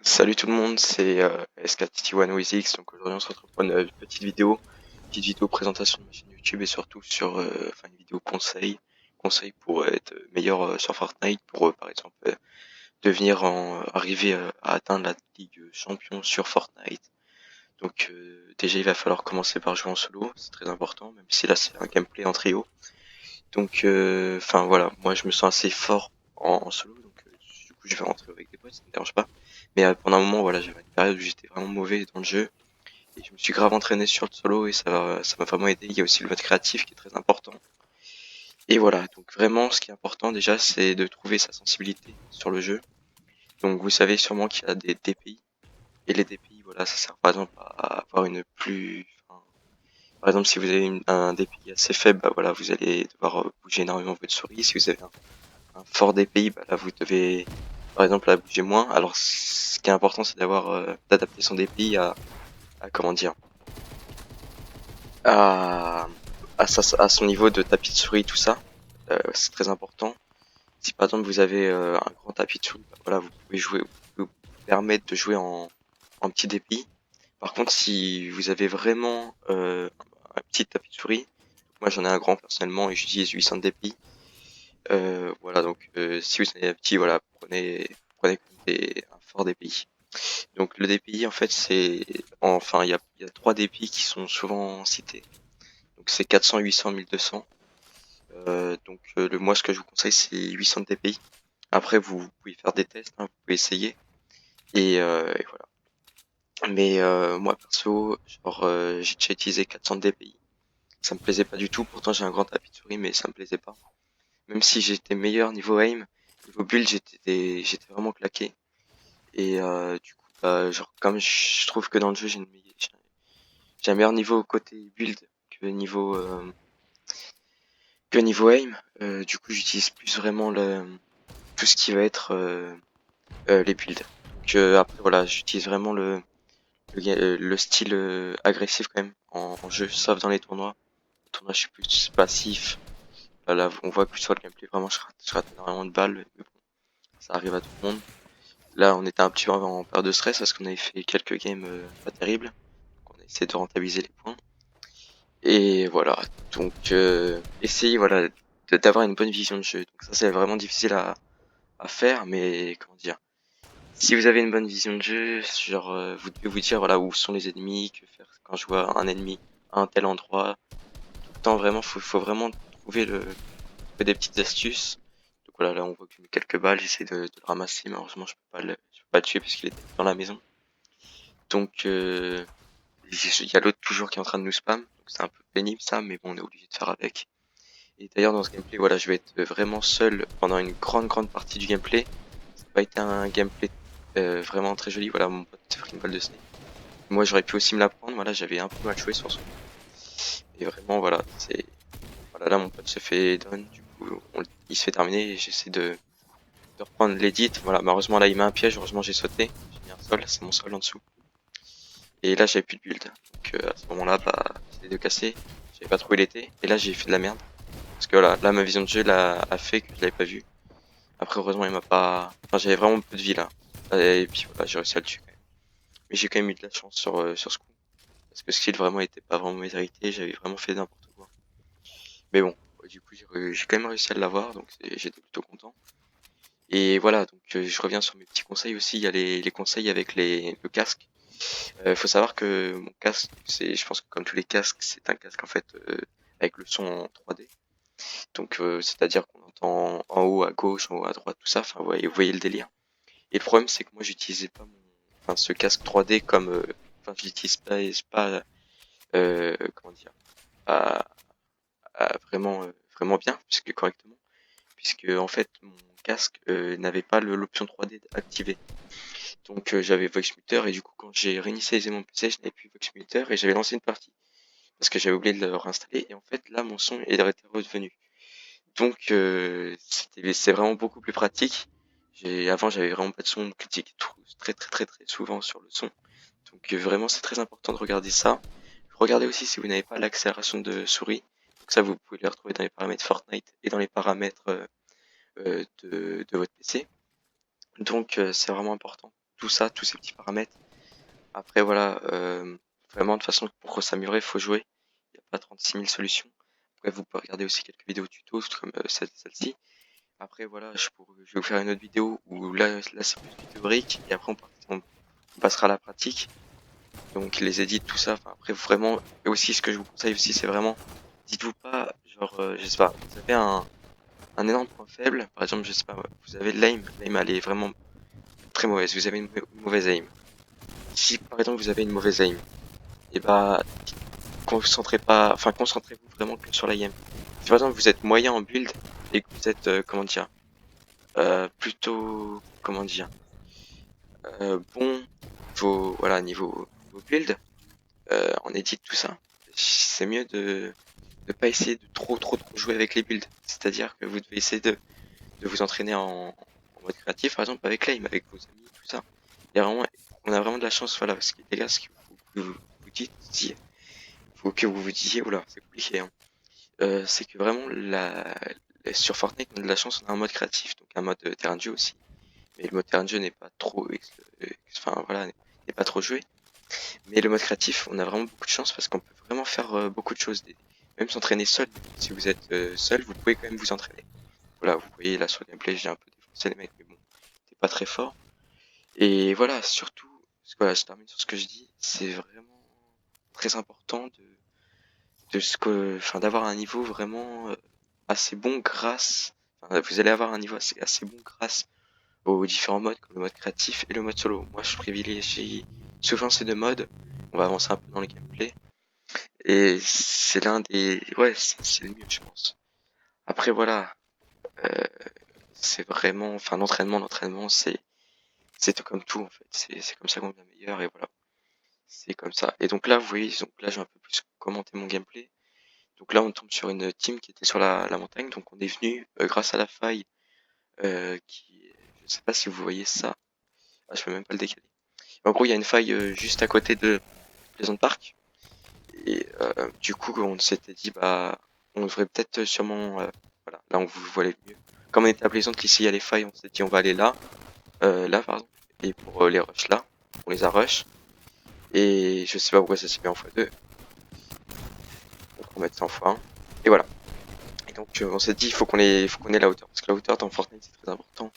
Salut tout le monde, c'est SKTT1WizX. Donc aujourd'hui on se retrouve pour une petite vidéo présentation de ma chaîne YouTube et surtout sur une vidéo conseil pour être meilleur sur Fortnite, pour par exemple arriver à atteindre la Ligue Champion sur Fortnite. Donc déjà il va falloir commencer par jouer en solo, c'est très important, même si là c'est un gameplay en trio. Donc voilà, moi je me sens assez fort en solo, donc du coup je vais rentrer avec des potes, ça me dérange pas. Mais pendant un moment, voilà, j'avais une période où j'étais vraiment mauvais dans le jeu et je me suis grave entraîné sur le solo et ça m'a vraiment aidé. Il y a aussi le mode créatif qui est très important. Et voilà, donc vraiment, ce qui est important déjà, c'est de trouver sa sensibilité sur le jeu. Donc vous savez sûrement qu'il y a des DPI et les DPI, voilà, ça sert par exemple à avoir une plus, enfin, par exemple, si vous avez un DPI assez faible, bah voilà, vous allez devoir bouger énormément votre souris. Si vous avez un fort DPI, bah là, vous devez, par exemple, la bouger moins. Alors, ce qui est important, c'est d'adapter son DPI à comment dire, à, à son niveau de tapis de souris, tout ça. C'est très important. Si par exemple vous avez un grand tapis de souris, bah voilà, vous pouvez vous permettre de jouer en petit DPI. Par contre, si vous avez vraiment un petit tapis de souris, moi j'en ai un grand personnellement et j'utilise 800 DPI. Voilà, donc si vous avez un petit, voilà, prenez un fort DPI. Donc le DPI en fait il y a trois DPI qui sont souvent cités. Donc c'est 400, 800, 1200. Moi ce que je vous conseille c'est 800 DPI. Après vous pouvez faire des tests, hein, vous pouvez essayer et voilà. Mais moi perso, j'ai déjà utilisé 400 DPI. Ça me plaisait pas du tout. Pourtant j'ai un grand tapis de souris, mais ça me plaisait pas. Même si j'étais meilleur niveau aim, niveau build j'étais vraiment claqué. Et du coup bah, genre comme je trouve que dans le jeu j'ai un meilleur niveau côté build que niveau aim. Du coup j'utilise plus vraiment tout ce qui va être les builds. Donc après voilà, j'utilise vraiment le style agressif quand même en jeu, sauf dans les tournois. Les tournois je suis plus passif. Là on voit que sur le gameplay vraiment je rate énormément de balles, mais bon, ça arrive à tout le monde. Là on était un petit peu en période de stress parce qu'on avait fait quelques games pas terribles. Donc on a essayé de rentabiliser les points. Et voilà, donc essayez voilà d'avoir une bonne vision de jeu. Donc ça c'est vraiment difficile à faire, mais comment dire, si vous avez une bonne vision de jeu, genre vous devez vous dire voilà où sont les ennemis, que faire quand je vois un ennemi à un tel endroit. Tout le temps vraiment, faut vraiment trouver des petites astuces. Donc voilà, là on voit qu'il met quelques balles, j'essaie de le ramasser, malheureusement je peux pas le tuer parce qu'il est dans la maison. Donc il y a l'autre toujours qui est en train de nous spam, donc c'est un peu pénible ça, mais bon on est obligé de faire avec. Et d'ailleurs dans ce gameplay, voilà, je vais être vraiment seul pendant une grande partie du gameplay. Ça n'a pas été un gameplay vraiment très joli. Voilà, mon pote s'est pris une balle de snake. Moi j'aurais pu aussi me la prendre, voilà, j'avais un peu mal joué sur son. Et vraiment voilà, voilà, là mon pote se fait down, du coup il se fait terminer et j'essaie de reprendre l'edit. Voilà, malheureusement là il met un piège, heureusement j'ai sauté, j'ai mis un sol, c'est mon sol en dessous. Et là j'avais plus de build. Donc à ce moment là, bah j'essaie de casser, j'avais pas trouvé l'été, et là j'ai fait de la merde. Parce que voilà, là ma vision de jeu a fait que je l'avais pas vu. Après heureusement il m'a pas. Enfin j'avais vraiment peu de vie là. Et puis voilà, j'ai réussi à le tuer quand même. Mais j'ai quand même eu de la chance sur ce coup. Parce que ce kill vraiment était pas vraiment mérité, j'avais vraiment fait n'importe quoi. Mais bon, ouais, du coup j'ai quand même réussi à l'avoir, donc j'étais plutôt content. Et voilà, donc je reviens sur mes petits conseils aussi, il y a les conseils avec le casque. Faut savoir que mon casque, je pense que comme tous les casques, c'est un casque en fait avec le son en 3D. Donc c'est-à-dire qu'on entend en haut à gauche, en haut à droite, tout ça. Enfin, vous voyez le délire. Et le problème, c'est que moi, j'utilisais pas ce casque 3D comme, enfin, je l'utilise pas, comment dire, à, vraiment bien, puisque correctement, puisque en fait, mon casque n'avait pas l'option 3D activée. Donc j'avais Voxmeter et du coup, quand j'ai réinitialisé mon PC, je n'avais plus Voxmeter et j'avais lancé une partie parce que j'avais oublié de le réinstaller. Et en fait, là, mon son est revenu. Donc c'est vraiment beaucoup plus pratique. Avant j'avais vraiment pas de son, on me critiquait très souvent sur le son. Donc vraiment c'est très important de regarder ça. Regardez aussi si vous n'avez pas l'accélération de souris. Donc ça vous pouvez les retrouver dans les paramètres Fortnite et dans les paramètres de votre PC. Donc c'est vraiment important. tout ça, tous ces petits paramètres. Après voilà, vraiment de toute façon pour s'améliorer, il faut jouer. Il n'y a pas 36 000 solutions. Après vous pouvez regarder aussi quelques vidéos tutos comme celle-ci. Après voilà, je vais vous faire une autre vidéo où là c'est plus du théorique et après on passera à la pratique. Donc les edits, tout ça. Enfin, après vraiment, et aussi ce que je vous conseille aussi, c'est vraiment, dites-vous pas, genre, je sais pas, vous avez un énorme point faible. Par exemple, je sais pas, vous avez l'aim, l'aim elle est vraiment très mauvaise. Vous avez une mauvaise aim. Si par exemple vous avez une mauvaise aim, et bah concentrez-vous vraiment que sur la game. Si par exemple vous êtes moyen en build et que vous êtes comment dire, plutôt comment dire, bon niveau build, en edit tout ça, c'est mieux de pas essayer de trop jouer avec les builds. C'est-à-dire que vous devez essayer de vous entraîner en mode créatif, par exemple avec l'aim, avec vos amis, tout ça. Il y a vraiment, on a vraiment de la chance, voilà, parce que les gars, ce qu'il faut que vous disiez, faut que vous vous disiez, oula, c'est compliqué, hein. C'est que vraiment sur Fortnite, on a de la chance, on a un mode créatif, donc un mode terrain de jeu aussi. Mais le mode terrain de jeu n'est pas trop, enfin voilà, n'est pas trop joué. Mais le mode créatif, on a vraiment beaucoup de chance parce qu'on peut vraiment faire beaucoup de choses. Même s'entraîner seul. Si vous êtes seul, vous pouvez quand même vous entraîner. Voilà, vous voyez là sur le gameplay, j'ai un peu défoncé les mecs, mais bon, c'est pas très fort. Et voilà, surtout, parce que voilà, je termine sur ce que je dis, c'est vraiment très important enfin, d'avoir un niveau vraiment assez bon vous allez avoir un niveau assez bon grâce aux différents modes, comme le mode créatif et le mode solo. Moi, je privilégie souvent ces deux modes. On va avancer un peu dans le gameplay. Et c'est l'un des... Ouais, c'est le mieux, je pense. Après, voilà. Euh, c'est vraiment... Enfin, l'entraînement, c'est tout comme tout, en fait. C'est comme ça qu'on devient meilleur, et voilà. C'est comme ça. Et donc là, vous voyez, donc là, j'ai un peu plus commenté mon gameplay. Donc là, on tombe sur une team qui était sur la montagne. Donc on est venu, grâce à la faille, qui... Je sais pas si vous voyez ça. Ah, je peux même pas le décaler. En gros, il y a une faille juste à côté de Pleasant Park. Et du coup, on s'était dit, bah, on devrait peut-être sûrement, voilà, là on vous voit les mieux. Comme on était à Plaisante, ici il y a les failles, on s'est dit, on va aller là, pardon. Et pour les rushs là, on les a rush. Et je sais pas pourquoi ça s'est mis en x2. Donc on va mettre ça en x1. Et voilà. Et donc on s'est dit, faut qu'on ait la hauteur. Parce que la hauteur dans Fortnite c'est très important.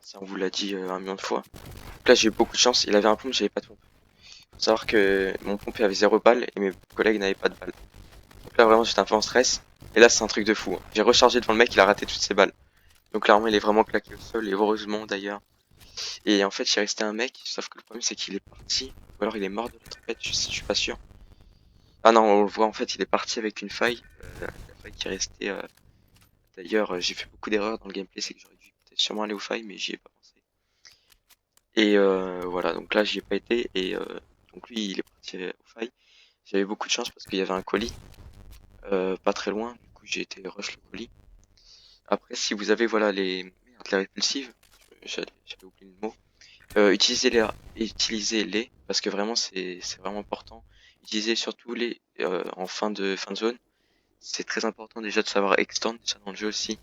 Ça on vous l'a dit un million de fois. Donc là j'ai eu beaucoup de chance, il avait un pompe, j'avais pas de pompe. Faut savoir que mon pompe avait 0 balles et mes collègues n'avaient pas de balles. Donc là vraiment j'étais un peu en stress. Et là c'est un truc de fou, hein. J'ai rechargé devant le mec, il a raté toutes ses balles. Donc clairement il est vraiment claqué au sol, et heureusement d'ailleurs. Et en fait il est resté un mec, sauf que le problème c'est qu'il est parti. Ou alors il est mort de la tempête, je suis pas sûr. Ah non, on le voit en fait, il est parti avec une faille. La faille qui est restée. D'ailleurs j'ai fait beaucoup d'erreurs dans le gameplay, c'est que j'aurais dû peut-être sûrement aller aux failles, mais j'y ai pas pensé. Et voilà, donc là j'y ai pas été, et donc lui il est parti aux failles. J'avais beaucoup de chance parce qu'il y avait un colis pas très loin, du coup j'ai été rush le colis. Après, si vous avez voilà les répulsives, j'avais oublié le mot, utilisez-les parce que vraiment c'est vraiment important. Utilisez surtout les en fin de zone. C'est très important déjà de savoir extend déjà dans le jeu aussi.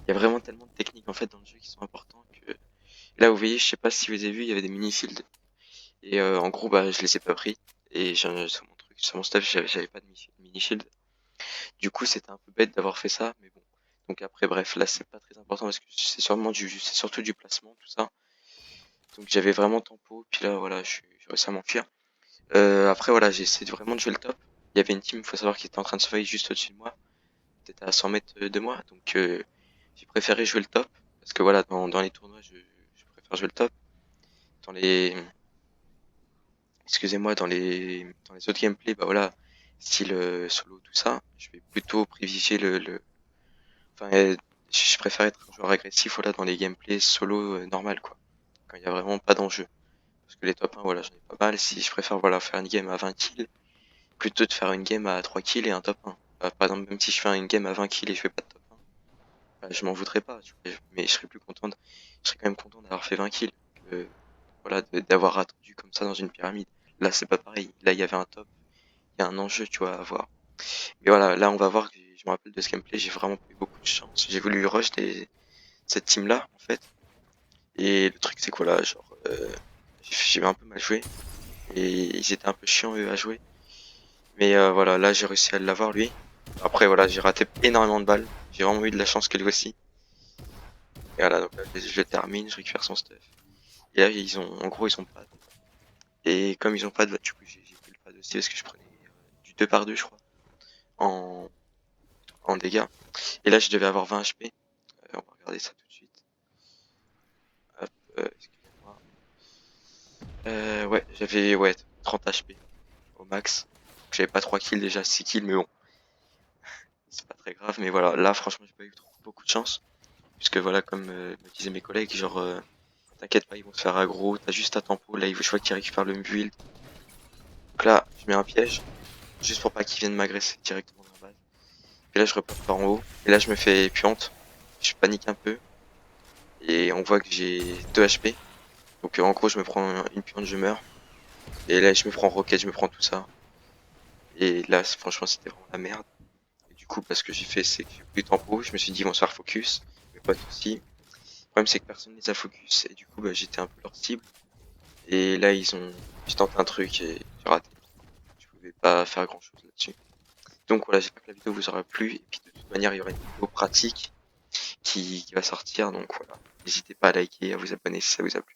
Il y a vraiment tellement de techniques en fait dans le jeu qui sont importantes que là vous voyez, je sais pas si vous avez vu, il y avait des mini shields et en gros bah je les ai pas pris et sur mon truc, sur mon stuff j'avais pas de mini shield. Du coup, c'était un peu bête d'avoir fait ça, mais bon. Donc après, bref, là, c'est pas très important parce que c'est surtout du placement, tout ça. Donc j'avais vraiment tempo, puis là, voilà, j'ai réussi à m'enfuir. Après, voilà, j'ai essayé vraiment de jouer le top. Il y avait une team, faut savoir, qui était en train de se fight juste au-dessus de moi. Peut-être à 100 mètres de moi, donc j'ai préféré jouer le top. Parce que voilà, dans les tournois, je préfère jouer le top. Dans les, excusez-moi, dans les autres gameplays, bah voilà, style solo, tout ça, je vais plutôt privilégier enfin, je préfère être un joueur agressif voilà, dans les gameplays solo normal quoi. Quand il y a vraiment pas d'enjeu. Parce que les top 1 voilà j'en ai pas mal. Si je préfère voilà faire une game à 20 kills plutôt de faire une game à 3 kills et un top 1. Par exemple même si je fais une game à 20 kills et je fais pas de top 1, je m'en voudrais pas. Mais je serais je serais quand même content d'avoir fait 20 kills. Que, voilà, d'avoir attendu comme ça dans une pyramide. Là c'est pas pareil. Là il y avait un top, il y a un enjeu tu vois à avoir. Mais voilà, là on va voir que je me rappelle de ce gameplay, j'ai vraiment eu beaucoup de chance. J'ai voulu cette team là en fait. Et le truc c'est quoi là, genre j'ai un peu mal joué. Et ils étaient un peu chiants eux à jouer. Mais voilà, là j'ai réussi à l'avoir lui. Après voilà, j'ai raté énormément de balles. J'ai vraiment eu de la chance que lui aussi. Et voilà, donc là, je le termine, je récupère son stuff. Et là ils ont, en gros ils ont pas. Et comme ils ont pas de, du coup j'ai pris le pad aussi parce que je prenais du 2 par 2 je crois en, en dégâts. Et là je devais avoir 20 HP. On va regarder ça tout de suite. Hop, excusez-moi. Ouais, j'avais ouais 30 HP au max. J'avais pas 3 kills déjà, 6 kills, mais bon, c'est pas très grave. Mais voilà, là franchement j'ai pas eu beaucoup de chance. Puisque voilà, comme me disaient mes collègues, genre t'inquiète pas, ils vont se faire aggro, t'as juste à tempo, là je vois qu'ils récupèrent le build. Donc là, je mets un piège, juste pour pas qu'ils viennent m'agresser directement dans la base. Et là je repars par en haut, et là je me fais puante, je panique un peu, et on voit que j'ai 2 HP. Donc en gros je me prends une puante, je meurs. Et là je me prends rocket, je me prends tout ça. Et là franchement c'était vraiment la merde. Et du coup parce que j'ai fait c'est que j'ai pris tempo, je me suis dit ils vont se faire focus, mes potes aussi. Le problème c'est que personne les a focus, et du coup bah, j'étais un peu leur cible. Et là j'ai tenté un truc et j'ai raté. Je pouvais pas faire grand chose là-dessus. Donc voilà, j'espère que la vidéo vous aura plu. Et puis de toute manière il y aura une vidéo pratique qui va sortir, donc voilà. N'hésitez pas à liker et à vous abonner si ça vous a plu.